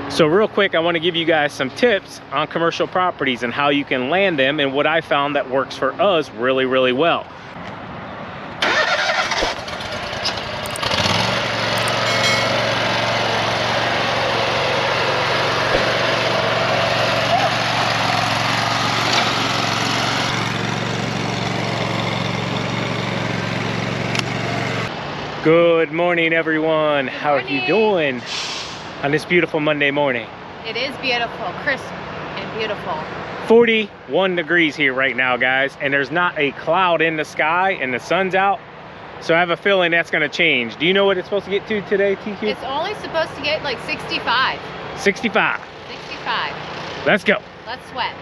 So real quick, I want to give you guys some tips on commercial properties and how you can land them and what I found that works for us really, really well. Good morning, everyone. How are you doing on this beautiful Monday morning? It is beautiful, crisp and beautiful. 41 degrees here right now, guys, and there's not a cloud in the sky and the sun's out. So I have a feeling that's going to change. Do you know what it's supposed to get to today, TQ? It's only supposed to get like 65. 65. 65. Let's go. Let's sweat.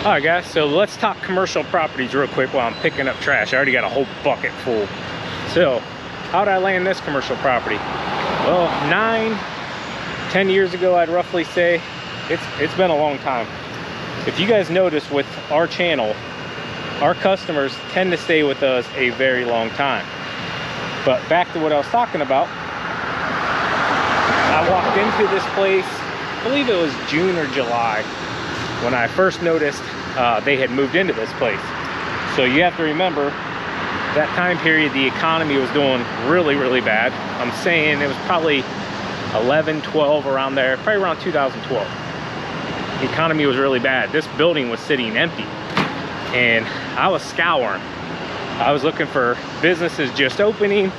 All right, guys, so let's talk commercial properties real quick while I'm picking up trash. I already got a whole bucket full. So how did I land this commercial property? Well, 9-10 years ago, I'd roughly say. It's been a long time. If you guys notice with our channel, our customers tend to stay with us a very long time. But back to what I was talking about, I walked into this place, I believe it was June or July, when I first noticed they had moved into this place. So you have to remember that time period, the economy was doing really, really bad. I'm saying it was probably 11, 12, around there, probably around 2012. The economy was really bad. This building was sitting empty and I was scouring. I was looking for businesses just opening,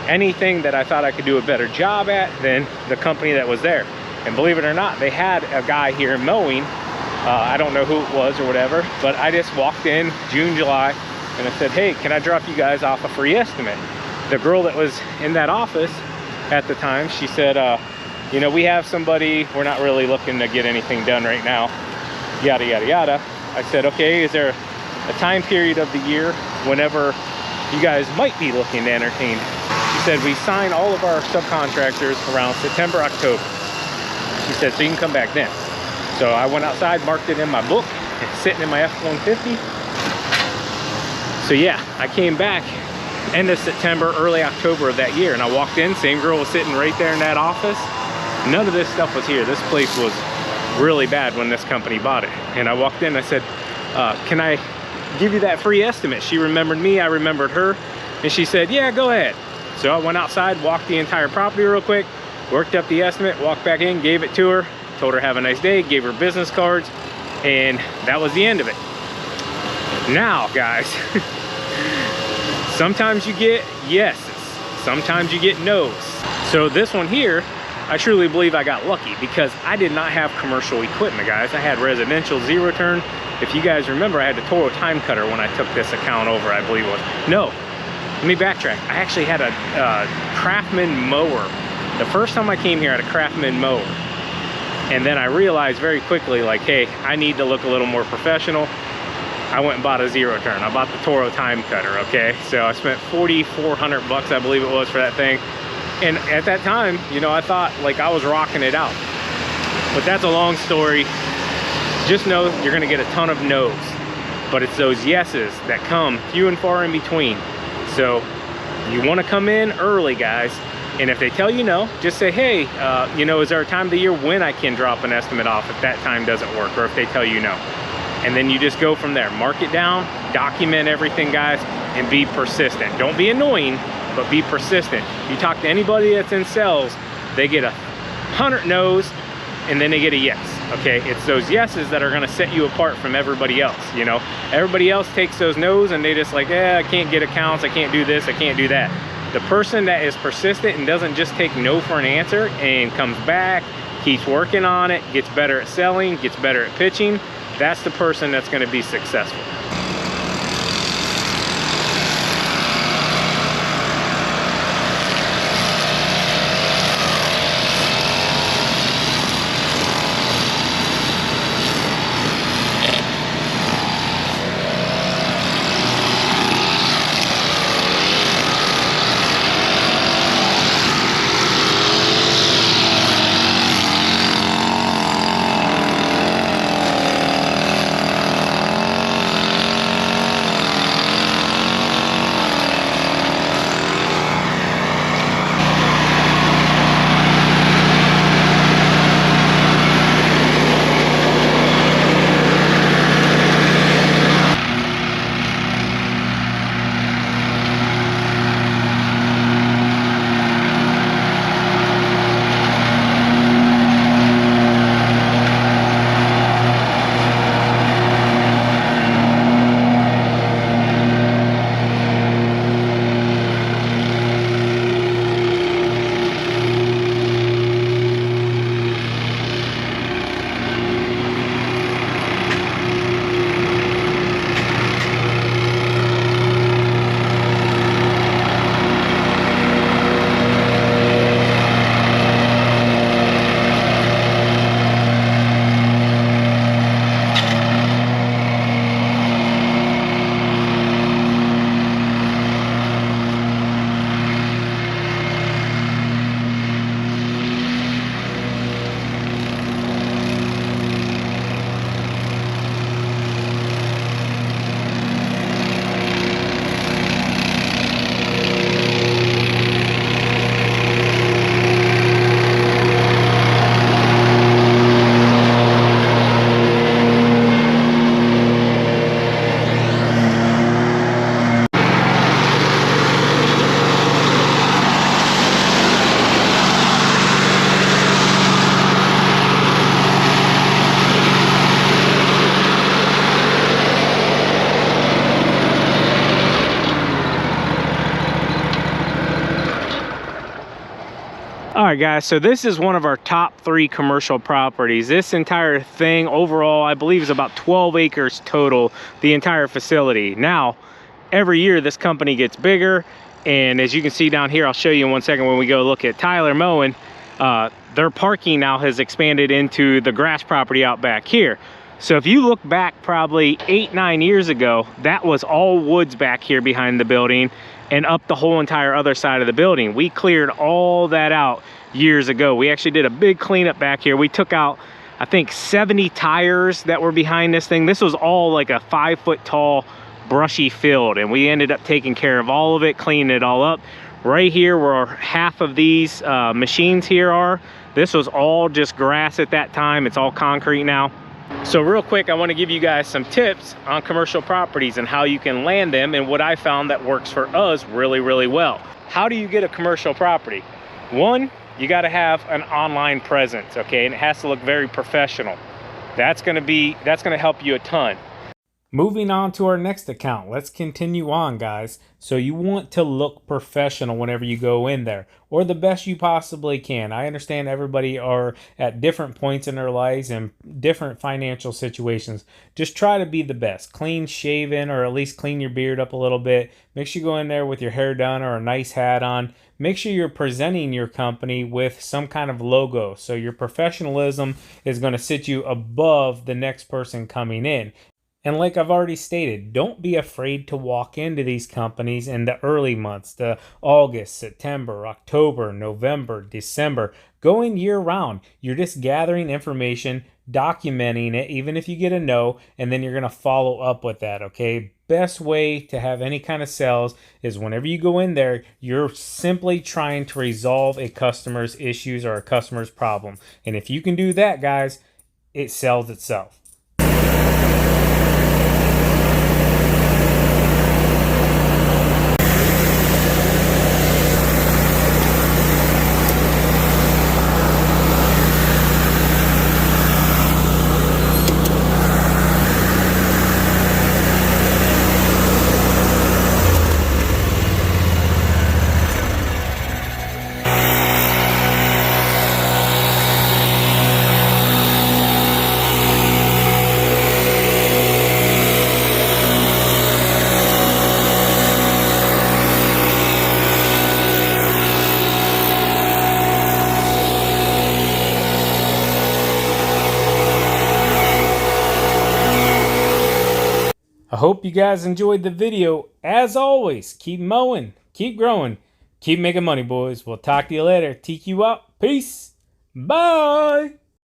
anything that I thought I could do a better job at than the company that was there. And believe it or not, they had a guy here mowing. I don't know who it was or whatever, but I just walked in June, July, and I said, hey, can I drop you guys off a free estimate? The girl that was in that office at the time, she said, you know, we have somebody, we're not really looking to get anything done right now, yada, yada, yada. I said, okay, is there a time period of the year whenever you guys might be looking to entertain? She said, we sign all of our subcontractors around September, October. She said, so you can come back then. So I went outside, marked it in my book, it's sitting in my F-150. So yeah, I came back end of September, early October of that year, and I walked in, same girl was sitting right there in that office. None of this stuff was here. This place was really bad when this company bought it. And I walked in, I said, can I give you that free estimate? She remembered me, I remembered her, and she said, yeah, go ahead. So I went outside, walked the entire property real quick, worked up the estimate, walked back in, gave it to her, told her have a nice day, gave her business cards, and that was the end of it. Now, guys, sometimes you get yeses, sometimes you get no's. So this one here, I truly believe I got lucky because I did not have commercial equipment, guys. I had residential zero turn. If you guys remember, I had the TORO time cutter when I took this account over, I believe it was. No, let me backtrack. I actually had a Craftsman mower. The first time I came here, I had a Craftsman mower. And then I realized very quickly, like, hey, I need to look a little more professional. I went and bought a zero turn. I bought the TORO time cutter, okay? So I spent 4,400 bucks, I believe it was, for that thing. And at that time, you know, I thought like I was rocking it out. But that's a long story. Just know you're gonna get a ton of no's. But it's those yeses that come few and far in between. So you wanna come in early, guys. And if they tell you no, just say, hey, you know, is there a time of the year when I can drop an estimate off if that time doesn't work, or if they tell you no? And then you just go from there. Mark it down, document everything, guys, and be persistent. Don't be annoying, but be persistent. You talk to anybody that's in sales, they get 100 no's, and then they get a yes, okay? It's those yeses that are gonna set you apart from everybody else, you know? Everybody else takes those no's and they just like, yeah, I can't get accounts, I can't do this, I can't do that. The person that is persistent and doesn't just take no for an answer and comes back, keeps working on it, gets better at selling, gets better at pitching, that's the person that's gonna be successful. All right, guys, so this is one of our top 3 commercial properties. This entire thing overall, I believe, is about 12 acres total, the entire facility. Now, every year this company gets bigger, and as you can see down here, I'll show you in one second when we go look at Tyler Mowing, their parking now has expanded into the grass property out back here. So if you look back probably 8-9 years ago, that was all woods back here behind the building and up the whole entire other side of the building. We cleared all that out years ago. We actually did a big cleanup back here. We took out, I think, 70 tires that were behind this thing. This was all like a 5-foot tall brushy field, and we ended up taking care of all of it, cleaning it all up. Right here where half of these machines here are, this was all just grass at that time. It's all concrete now. So real quick, I want to give you guys some tips on commercial properties and how you can land them, and what I found that works for us really, really well. How do you get a commercial property? One, you got to have an online presence, okay? And it has to look very professional. That's going to help you a ton. Moving on to our next account. Let's continue on, guys. So you want to look professional whenever you go in there, or the best you possibly can. I understand everybody are at different points in their lives and different financial situations. Just try to be the best. Clean shaven, or at least clean your beard up a little bit. Make sure you go in there with your hair done or a nice hat on. Make sure you're presenting your company with some kind of logo. So your professionalism is going to sit you above the next person coming in. And like I've already stated, don't be afraid to walk into these companies in the early months, the August, September, October, November, December. Go in year round. You're just gathering information, documenting it, even if you get a no, and then you're going to follow up with that, okay? Best way to have any kind of sales is whenever you go in there, you're simply trying to resolve a customer's issues or a customer's problem. And if you can do that, guys, it sells itself. I hope you guys enjoyed the video. As always, keep mowing, keep growing, keep making money, boys. We'll talk to you later. TQ out. Peace. Bye.